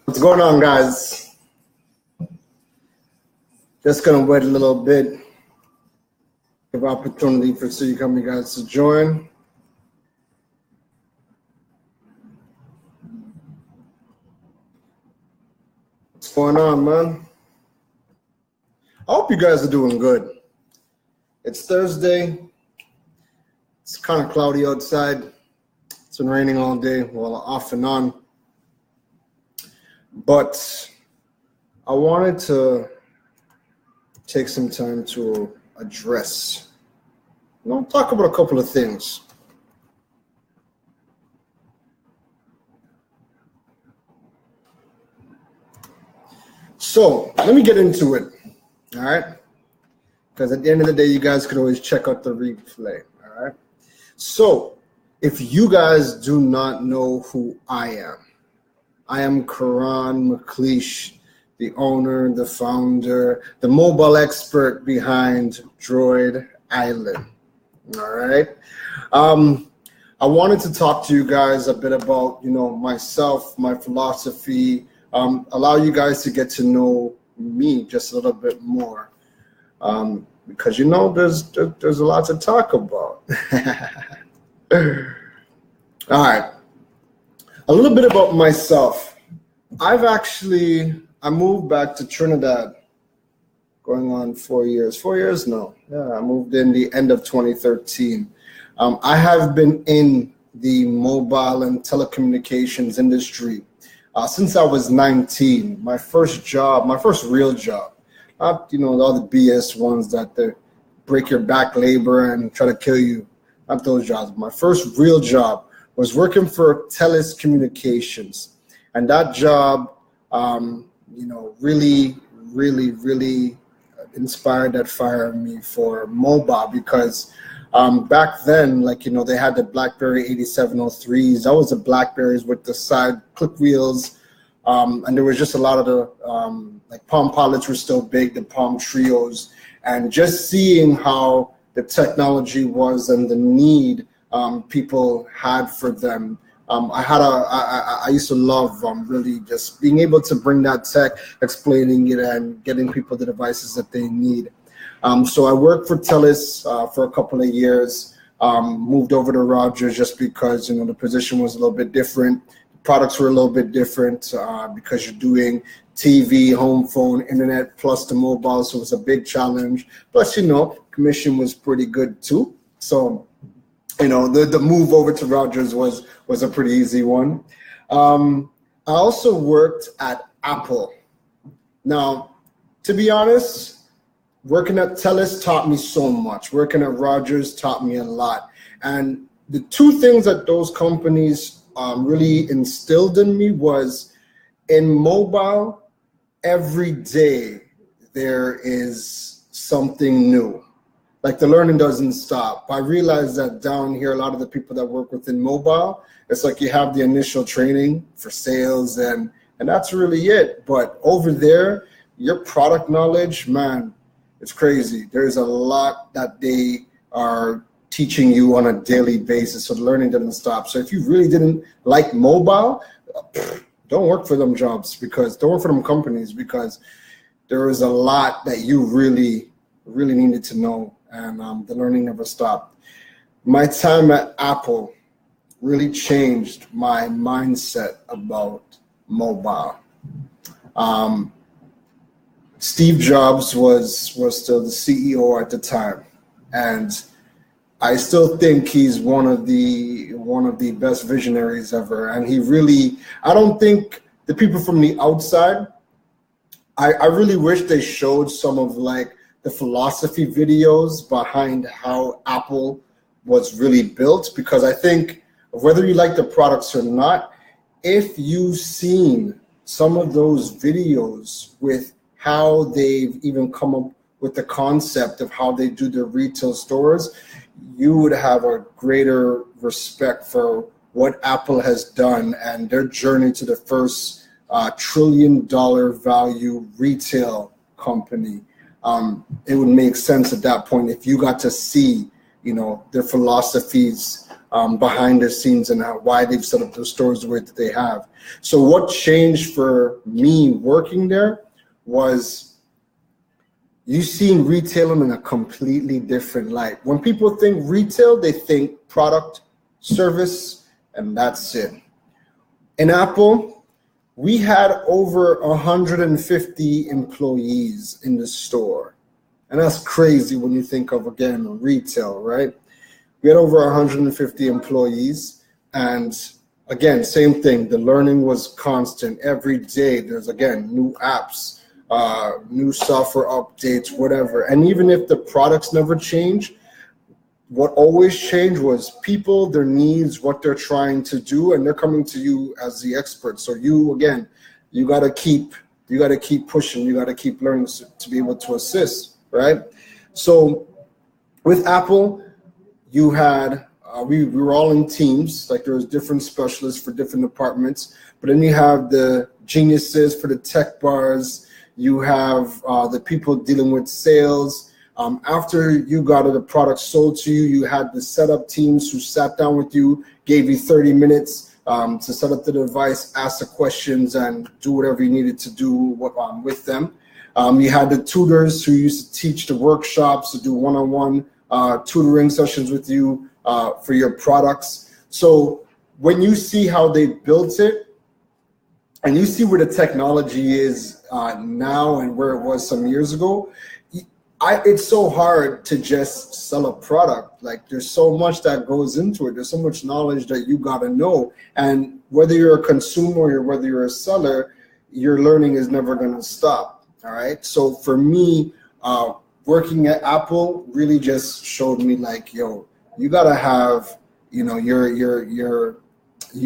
What's going on, guys? Just gonna wait a little bit, give opportunity for you company guys to join. What's going on, man? I hope you guys are doing good. It's Thursday. It's kind of cloudy outside. It's been raining all day, well, off and on. But I wanted to take some time to address, talk about a couple of things. So let me get into it, all right? Because at the end of the day, you guys can always check out the replay, all right? So if you guys do not know who I am Keron McLeish, the owner, the founder, the mobile expert behind Droid Island. All right. I wanted to talk to you guys a bit about, myself, my philosophy, allow you guys to get to know me just a little bit more. Because, there's a lot to talk about. All right. A little bit about myself. I moved back to Trinidad going on 4 years. 4 years? No. Yeah, I moved in the end of 2013. I have been in the mobile and telecommunications industry since I was 19. My first real job, not, all the BS ones that they break your back labor and try to kill you. Not those jobs. My first real job was working for TELUS Communications. And that job, really inspired that fire in me for mobile because back then, they had the BlackBerry 8703s. That was the BlackBerries with the side click wheels. And there was just a lot of the, Palm Pilots were still big, the Palm Trios. And just seeing how the technology was and the need people had for them. I used to love really just being able to bring that tech, explaining it, and getting people the devices that they need. So I worked for TELUS for a couple of years, moved over to Rogers just because, the position was a little bit different. The products were a little bit different because you're doing TV, home phone, internet, plus the mobile. So it was a big challenge. Plus, commission was pretty good too. So, the move over to Rogers was a pretty easy one. I also worked at Apple. Now, to be honest, working at TELUS taught me so much. Working at Rogers taught me a lot. And the two things that those companies really instilled in me was in mobile, every day there is something new. The learning doesn't stop. I realized that down here, a lot of the people that work within mobile, it's you have the initial training for sales and that's really it. But over there, your product knowledge, man, it's crazy. There's a lot that they are teaching you on a daily basis. So the learning doesn't stop. So if you really didn't like mobile, don't work for them jobs don't work for them companies because there is a lot that you really needed to know. And the learning never stopped. My time at Apple really changed my mindset about mobile. Steve Jobs was still the CEO at the time, and I still think he's one of the best visionaries ever. And I don't think the people from the outside, I really wish they showed some of the philosophy videos behind how Apple was really built, because I think whether you like the products or not, if you've seen some of those videos with how they've even come up with the concept of how they do their retail stores, you would have a greater respect for what Apple has done and their journey to the first $1 trillion value retail company. It would make sense at that point if you got to see, their philosophies behind the scenes and why they've set up the stores the way that they have. So what changed for me working there was you seeing retailing in a completely different light. When people think retail, they think product, service, and that's it. In Apple, we had over 150 employees in the store. And that's crazy when you think of, again, retail, right? We had over 150 employees. And again, same thing. The learning was constant. Every day, there's, again, new apps, new software updates, whatever. And even if the products never change, what always changed was people, their needs, what they're trying to do, and they're coming to you as the expert. So you, again, you got to keep pushing. You got to keep learning to be able to assist. Right. So with Apple, you had we were all in teams, like there was different specialists for different departments, but then you have the geniuses for the tech bars, you have the people dealing with sales. After you got the product sold to you, you had the setup teams who sat down with you, gave you 30 minutes to set up the device, ask the questions, and do whatever you needed to do with them. You had the tutors who used to teach the workshops, to do one-on-one tutoring sessions with you for your products. So when you see how they built it, and you see where the technology is now and where it was some years ago, it's so hard to just sell a product. Like there's so much that goes into it. There's so much knowledge that you got to know. And whether you're a consumer or whether you're a seller, your learning is never going to stop. All right. So for me, working at Apple really just showed me like, yo, you gotta have, you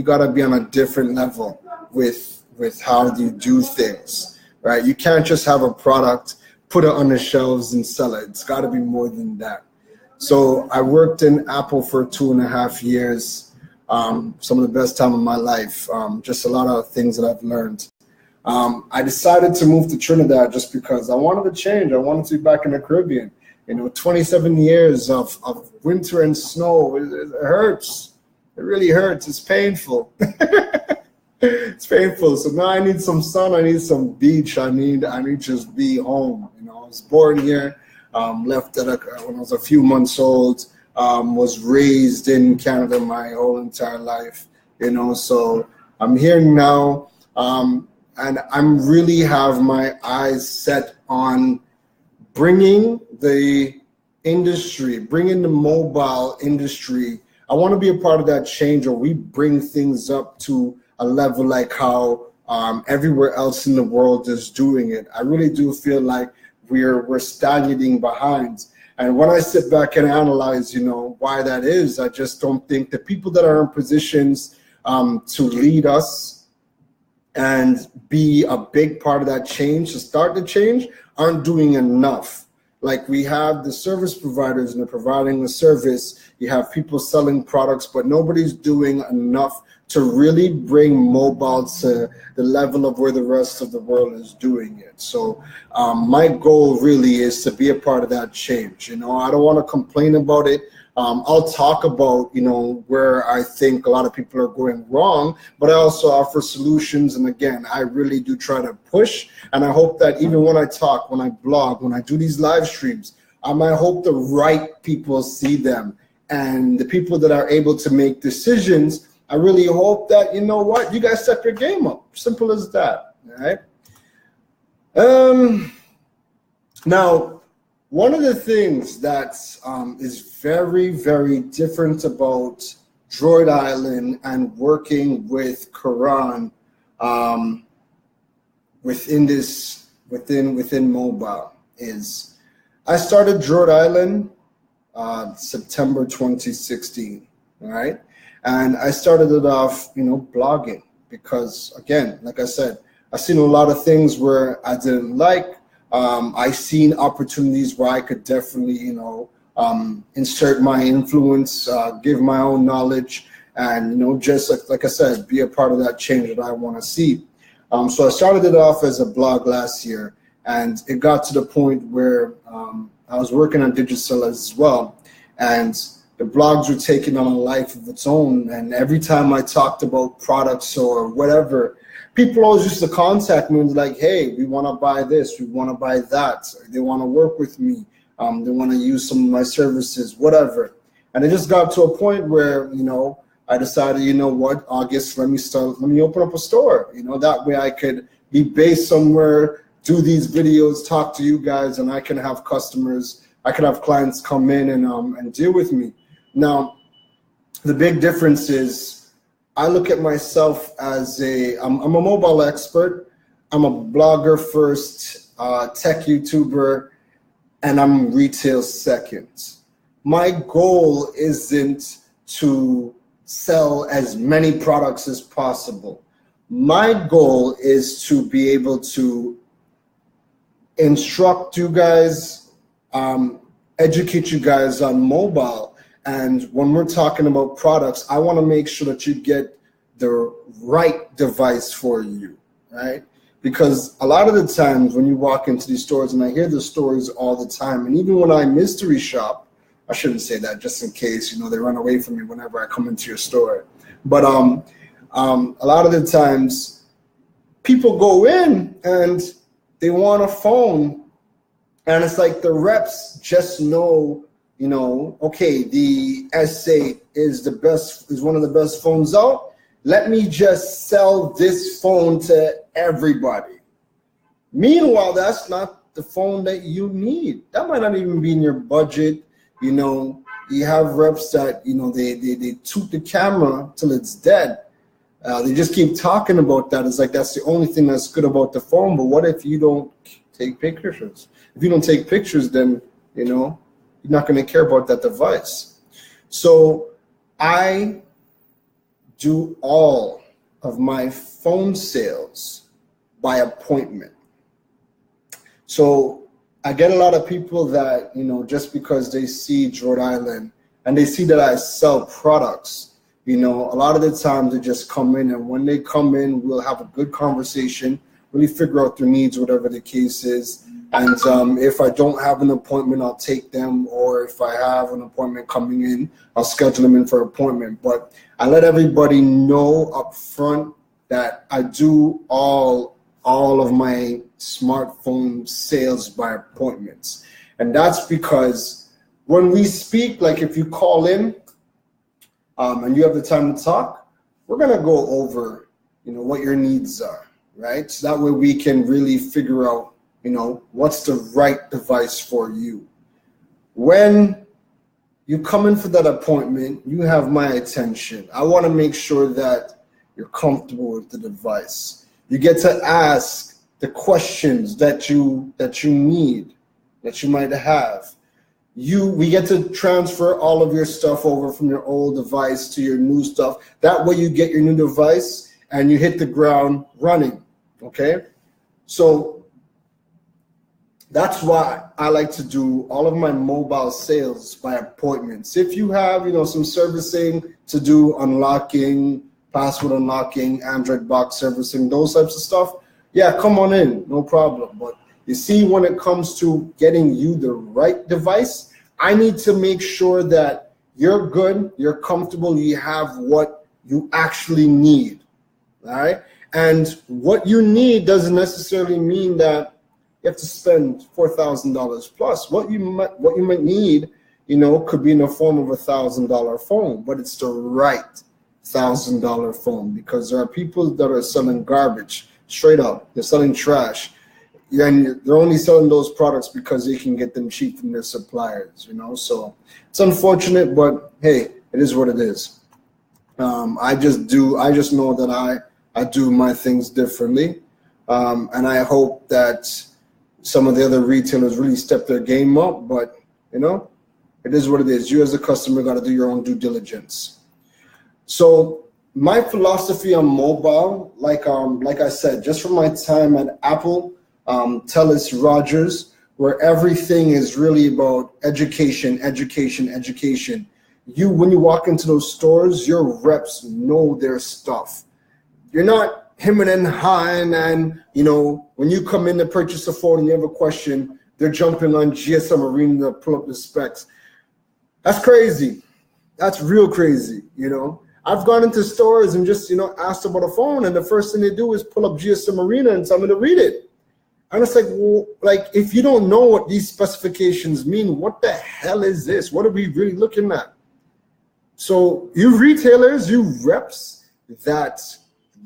gotta be on a different level with how you do things, right? You can't just have a product, put it on the shelves and sell it. It's got to be more than that. So I worked in Apple for 2.5 years. Some of the best time of my life. Just a lot of things that I've learned. I decided to move to Trinidad just because I wanted to change. I wanted to be back in the Caribbean. 27 years of winter and snow, it hurts. It really hurts. It's painful. It's painful. So now I need some sun. I need some beach. I need to just be home. I was born here, left when I was a few months old, was raised in Canada my whole entire life, so I'm here now. And I'm really have my eyes set on bringing the mobile industry. I want to be a part of that change, or we bring things up to a level like how everywhere else in the world is doing it. I really do feel like we're stagnating behind. And when I sit back and analyze, why that is, I just don't think the people that are in positions to lead us and be a big part of that change, to start the change, aren't doing enough. Like we have the service providers and they're providing the service. You have people selling products, but nobody's doing enough to really bring mobile to the level of where the rest of the world is doing it. So my goal really is to be a part of that change. I don't want to complain about it. I'll talk about, where I think a lot of people are going wrong, but I also offer solutions. And again, I really do try to push. And I hope that even when I talk, when I blog, when I do these live streams, I hope the right people see them. And the people that are able to make decisions, I really hope that, you guys step your game up. Simple as that. All right. Now, one of the things that is very, very different about Droid Island and working with Keron within mobile is I started Droid Island September 2016. All right. And I started it off, blogging because, again, like I said, I've seen a lot of things where I didn't like. I seen opportunities where I could definitely, insert my influence, give my own knowledge, and, just like I said, be a part of that change that I want to see. So I started it off as a blog last year, and it got to the point where I was working on digital as well. and the blogs were taking on a life of its own. And every time I talked about products or whatever, people always used to contact me and be like, hey, we want to buy this, we want to buy that. They want to work with me. They want to use some of my services, whatever. And it just got to a point where, I decided, you know what, August, let me open up a store. That way I could be based somewhere, do these videos, talk to you guys, and I can have customers, I can have clients come in and deal with me. Now, the big difference is I look at myself as I'm a mobile expert. I'm a blogger first, tech YouTuber, and I'm retail second. My goal isn't to sell as many products as possible. My goal is to be able to instruct you guys, educate you guys on mobile. And when we're talking about products, I want to make sure that you get the right device for you, right? Because a lot of the times when you walk into these stores, and I hear the stories all the time, and even when I mystery shop, I shouldn't say that just in case, they run away from me whenever I come into your store. But a lot of the times people go in and they want a phone, and it's like the reps just know, okay, the S8 is one of the best phones out. Let me just sell this phone to everybody. Meanwhile, that's not the phone that you need. That might not even be in your budget. You have reps that, they toot the camera till it's dead. They just keep talking about that. It's like that's the only thing that's good about the phone. But what if you don't take pictures? If you don't take pictures, then, you're not going to care about that device. So I do all of my phone sales by appointment. So I get a lot of people that, just because they see Droid Island and they see that I sell products, a lot of the times they just come in, and when they come in, we'll have a good conversation, really figure out their needs, whatever the case is. And if I don't have an appointment, I'll take them, or if I have an appointment coming in, I'll schedule them in for an appointment. But I let everybody know up front that I do all of my smartphone sales by appointments. And that's because when we speak, like if you call in and you have the time to talk, we're going to go over, what your needs are, right? So that way we can really figure out, what's the right device for you. When you come in for that appointment, you have my attention. I want to make sure that you're comfortable with the device. You get to ask the questions that you need, that you might have. We get to transfer all of your stuff over from your old device to your new stuff. That way you get your new device and you hit the ground running, okay? So that's why I like to do all of my mobile sales by appointments. If you have, some servicing to do, unlocking, password unlocking, Android box servicing, those types of stuff, yeah, come on in, no problem. But you see, when it comes to getting you the right device, I need to make sure that you're good, you're comfortable, you have what you actually need, all right? And what you need doesn't necessarily mean that you have to spend $4,000 plus. What you might need, could be in the form of $1,000 phone, but it's the right $1,000 phone, because there are people that are selling garbage straight up. They're selling trash, and they're only selling those products because they can get them cheap from their suppliers. So it's unfortunate, but hey, it is what it is. I just know that I do my things differently, and I hope that some of the other retailers really step their game up, but it is what it is. You as a customer got to do your own due diligence. So my philosophy on mobile, like I said, just from my time at Apple, Telus, Rogers, where everything is really about education. When you walk into those stores, your reps know their stuff. You're not him and hawing, and when you come in to purchase a phone and you have a question, they're jumping on GSM Arena to pull up the specs. That's crazy. That's real crazy, I've gone into stores and just, asked about a phone, and the first thing they do is pull up GSM Arena and tell me to read it. And it's like, well, if you don't know what these specifications mean, what the hell is this? What are we really looking at? So you retailers, you reps that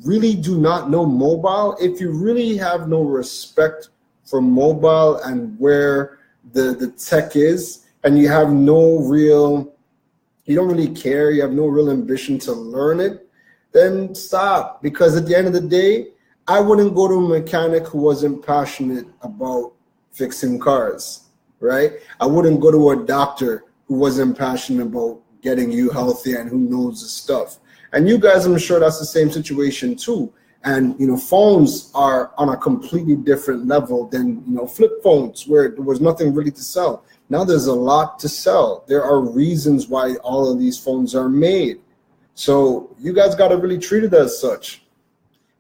really do not know mobile, if you really have no respect for mobile and where the tech is, and you have you don't really care, you have no real ambition to learn it, then stop. Because at the end of the day, I wouldn't go to a mechanic who wasn't passionate about fixing cars, right? I wouldn't go to a doctor who wasn't passionate about getting you healthy and who knows the stuff. And you guys, I'm sure that's the same situation too. And, phones are on a completely different level than, flip phones, where there was nothing really to sell. Now there's a lot to sell. There are reasons why all of these phones are made. So you guys got to really treat it as such.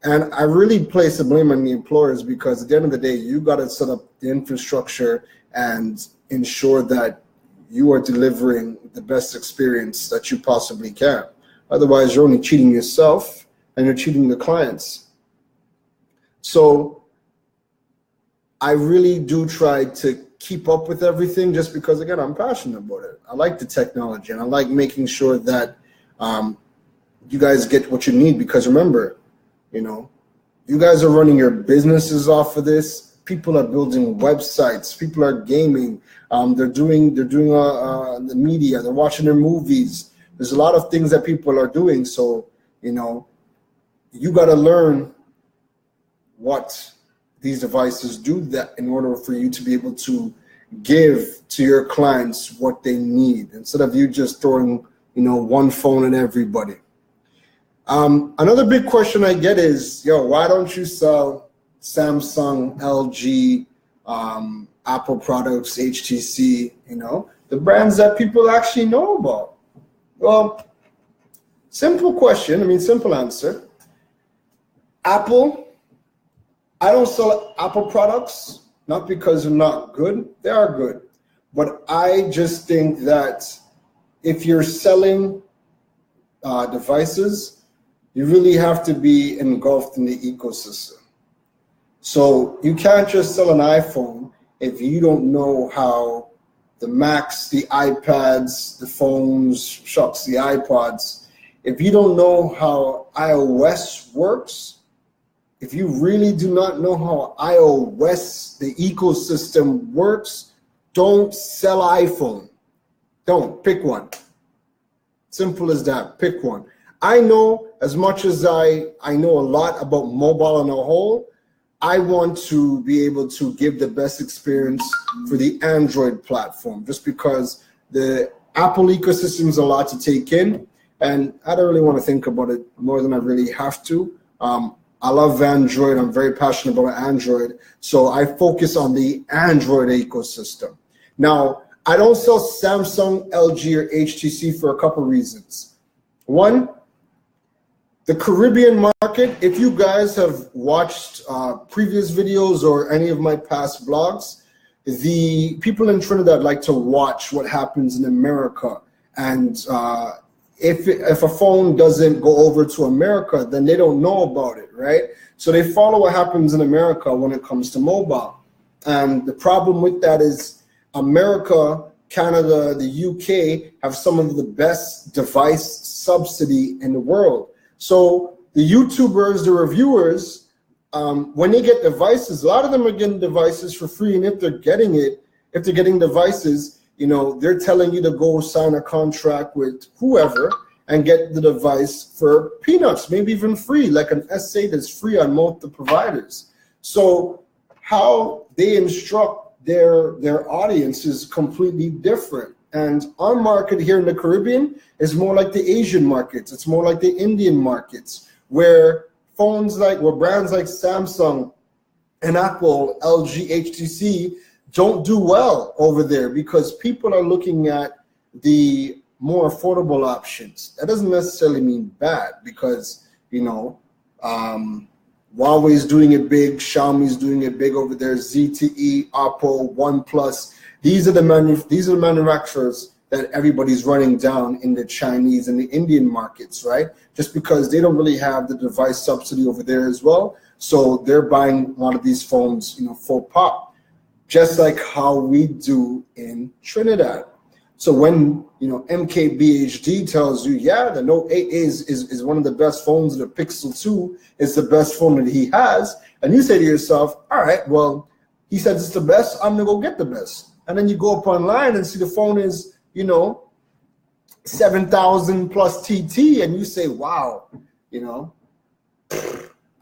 And I really place the blame on the employers, because at the end of the day, you got to set up the infrastructure and ensure that you are delivering the best experience that you possibly can. Otherwise, you're only cheating yourself and you're cheating the clients. So I really do try to keep up with everything, just because, again, I'm passionate about it. I like the technology, and I like making sure that you guys get what you need, because remember, you guys are running your businesses off of this. People are building websites. People are gaming. They're doing the media. They're watching their movies. There's a lot of things that people are doing. So, you got to learn what these devices do, that in order for you to be able to give to your clients what they need, instead of you just throwing, one phone at everybody. Another big question I get is, why don't you sell Samsung, LG, Apple products, HTC, the brands that people actually know about? Well, simple question, simple answer. Apple, I don't sell Apple products, not because they're not good, they are good. But I just think that if you're selling devices, you really have to be engulfed in the ecosystem. So you can't just sell an iPhone if you don't know how the Macs, the iPads, the phones, the iPods, if you don't know how iOS works, if you really do not know how iOS, the ecosystem works, don't sell iPhone. Don't. Pick one. Simple as that. Pick one. I know, as much as I know a lot about mobile on a whole, I want to be able to give the best experience for the Android platform, just because the Apple ecosystem is a lot to take in, and I don't really want to think about it more than I really have to. I love Android. I'm very passionate about Android, so I focus on the Android ecosystem. Now, I don't sell Samsung, LG, or HTC for a couple reasons. One, the Caribbean market, if you guys have watched previous videos or any of my past blogs, the people in Trinidad like to watch what happens in America. And if a phone doesn't go over to America, then they don't know about it, right? So they follow what happens in America when it comes to mobile. And the problem with that is America, Canada, the UK have some of the best device subsidy in the world. So the YouTubers, the reviewers, when they get devices, a lot of them are getting devices for free. And if they're getting devices, they're telling you to go sign a contract with whoever and get the device for peanuts, maybe even free, like an S8 that's free on most of the providers. So how they instruct their audience is completely different. And our market here in the Caribbean is more like the Asian markets. It's more like the Indian markets, where brands like Samsung and Apple, LG, HTC don't do well over there, because people are looking at the more affordable options. That doesn't necessarily mean bad, because Huawei's doing it big, Xiaomi's doing it big over there, ZTE, Oppo, OnePlus. These are the manufacturers that everybody's running down in the Chinese and the Indian markets, right? Just because they don't really have the device subsidy over there as well. So they're buying a lot of these phones, full pop, just like how we do in Trinidad. So when, MKBHD tells you, yeah, the Note 8 is one of the best phones, the Pixel 2 is the best phone that he has, and you say to yourself, all right, well, he says it's the best, I'm gonna go get the best. And then you go up online and see the phone is, 7,000 plus TT, and you say, wow,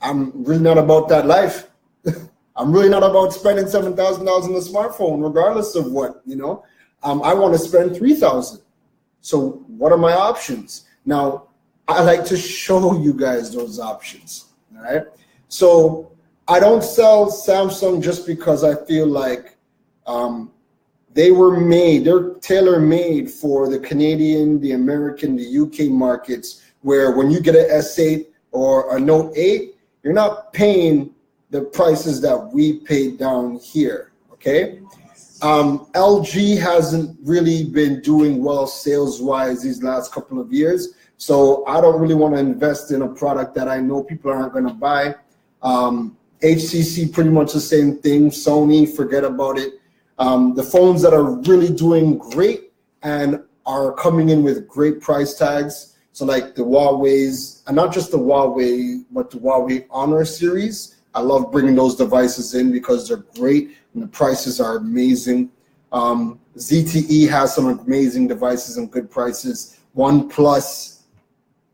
I'm really not about that life. I'm really not about spending $7,000 on a smartphone, regardless of what, I want to spend $3,000. So what are my options? Now, I like to show you guys those options, all right? So I don't sell Samsung just because I feel like they're tailor-made for the Canadian, the American, the UK markets, where when you get an S8 or a Note 8, you're not paying the prices that we paid down here, okay? LG hasn't really been doing well sales-wise these last couple of years, so I don't really want to invest in a product that I know people aren't going to buy. HTC, pretty much the same thing. Sony, forget about it. The phones that are really doing great and are coming in with great price tags, so like the Huawei's, and not just the Huawei, but the Huawei Honor series. I love bringing those devices in because they're great and the prices are amazing. ZTE has some amazing devices and good prices. OnePlus,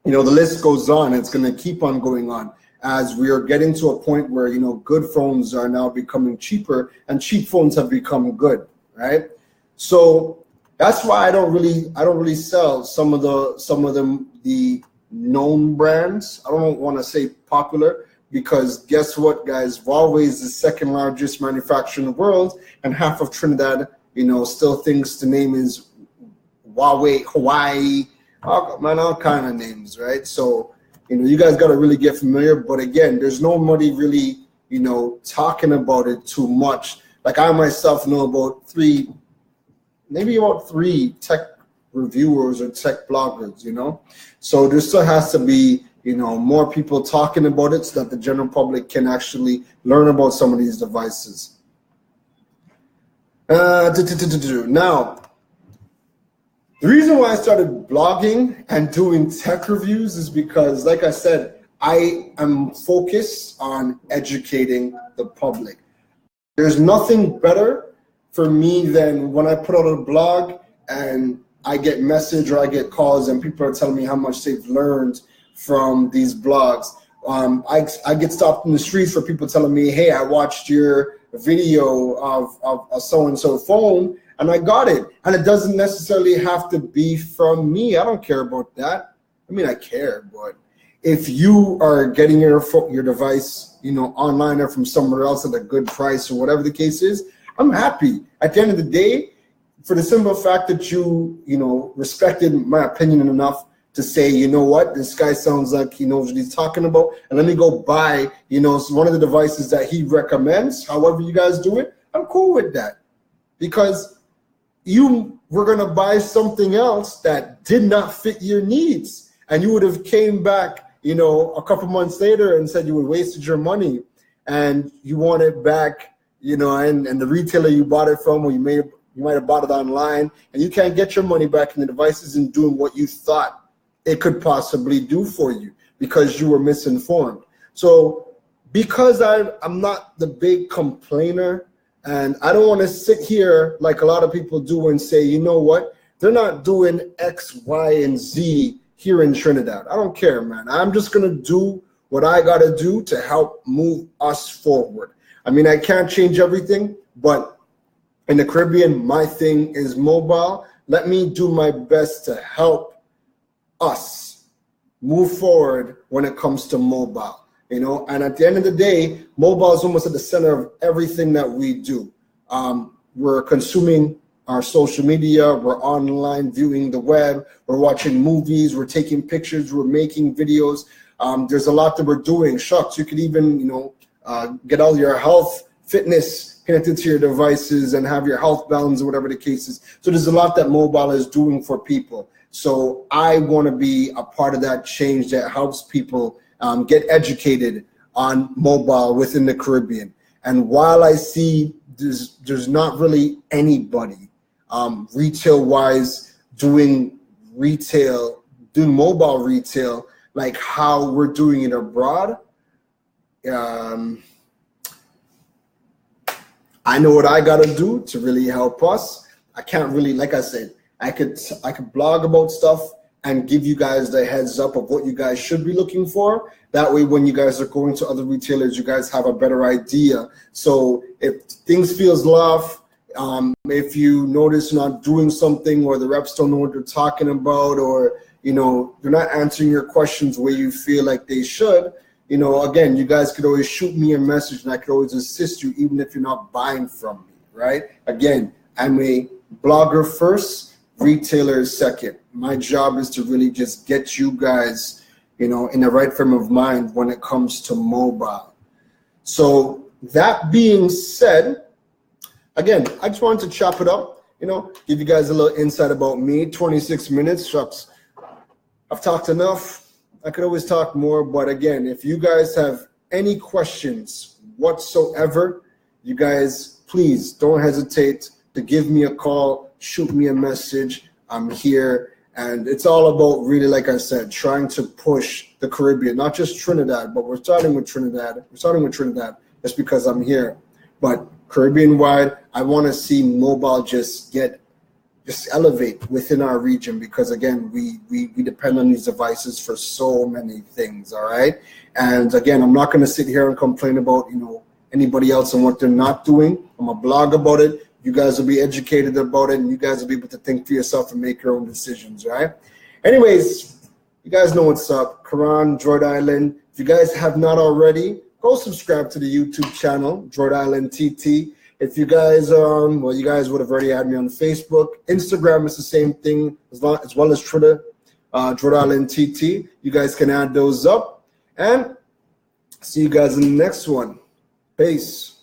the list goes on. It's going to keep on going on as we are getting to a point where, good phones are now becoming cheaper and cheap phones have become good, right? So that's why I don't really sell some of the known brands. I don't want to say popular, because guess what, guys? Huawei is the second largest manufacturer in the world, and half of Trinidad, still thinks the name is Huawei, Hawaii, all kind of names, right? So, you guys got to really get familiar. But again, there's nobody really, talking about it too much. Like I myself know about three tech reviewers or tech bloggers, So there still has to be, more people talking about it so that the general public can actually learn about some of these devices. Now, the reason why I started blogging and doing tech reviews is because, like I said, I am focused on educating the public. There's nothing better for me than when I put out a blog and I get message or I get calls and people are telling me how much they've learned from these blogs. I get stopped in the streets for people telling me, hey, I watched your video of a so-and-so phone and I got it. And it doesn't necessarily have to be from me. I don't care about that. I mean, I care, but if you are getting your device, online or from somewhere else at a good price or whatever the case is, I'm happy. At the end of the day, for the simple fact that you respected my opinion enough to say, you know what, this guy sounds like he knows what he's talking about, and let me go buy, one of the devices that he recommends, however you guys do it, I'm cool with that. Because you were going to buy something else that did not fit your needs, and you would have came back, a couple months later and said you would wasted your money, and you want it back, and the retailer you bought it from, or you might have bought it online, and you can't get your money back, and the device isn't doing what you thought it could possibly do for you because you were misinformed. So because I'm not the big complainer, and I don't want to sit here like a lot of people do and say, you know what, they're not doing X, Y, and Z here in Trinidad. I don't care, man. I'm just going to do what I got to do to help move us forward. I mean, I can't change everything, but in the Caribbean, my thing is mobile. Let me do my best to help us move forward when it comes to mobile, and at the end of the day, mobile is almost at the center of everything that we do. We're consuming our social media, we're online viewing the web, we're watching movies, we're taking pictures, we're making videos. There's a lot that we're doing. Shucks, you could even, get all your health fitness connected to your devices and have your health balance or whatever the case is. So there's a lot that mobile is doing for people. So I want to be a part of that change that helps people get educated on mobile within the Caribbean. And while I see there's not really anybody retail-wise doing mobile retail like how we're doing it abroad, I know what I gotta do to really help us. I can't really, like I said, I could blog about stuff and give you guys the heads up of what you guys should be looking for. That way, when you guys are going to other retailers, you guys have a better idea. So if things feels off, if you notice not doing something or the reps don't know what they're talking about, or they're not answering your questions where you feel like they should, again, you guys could always shoot me a message and I could always assist you even if you're not buying from me, right? Again, I'm a blogger first, retailer second. My job is to really just get you guys, in the right frame of mind when it comes to mobile. So that being said, again, I just wanted to chop it up, give you guys a little insight about me. 26 minutes, shucks. I've talked enough. I could always talk more, but again, if you guys have any questions whatsoever, you guys, please don't hesitate to give me a call, shoot me a message. I'm here, and it's all about really, like I said, trying to push the Caribbean, not just Trinidad, but we're starting with Trinidad. Just because I'm here, but Caribbean-wide, I want to see mobile just elevate within our region, because again, we depend on these devices for so many things. All right, and again, I'm not going to sit here and complain about anybody else and what they're not doing. I'm gonna blog about it. You guys will be educated about it, and you guys will be able to think for yourself and make your own decisions. Right? Anyways, you guys know what's up. Keron, Droid Island. If you guys have not already, go subscribe to the YouTube channel, Droid Island TT. If you guys you guys would have already had me on Facebook. Instagram is the same thing, as well as Twitter, Droid Island TT. You guys can add those up. And see you guys in the next one. Peace.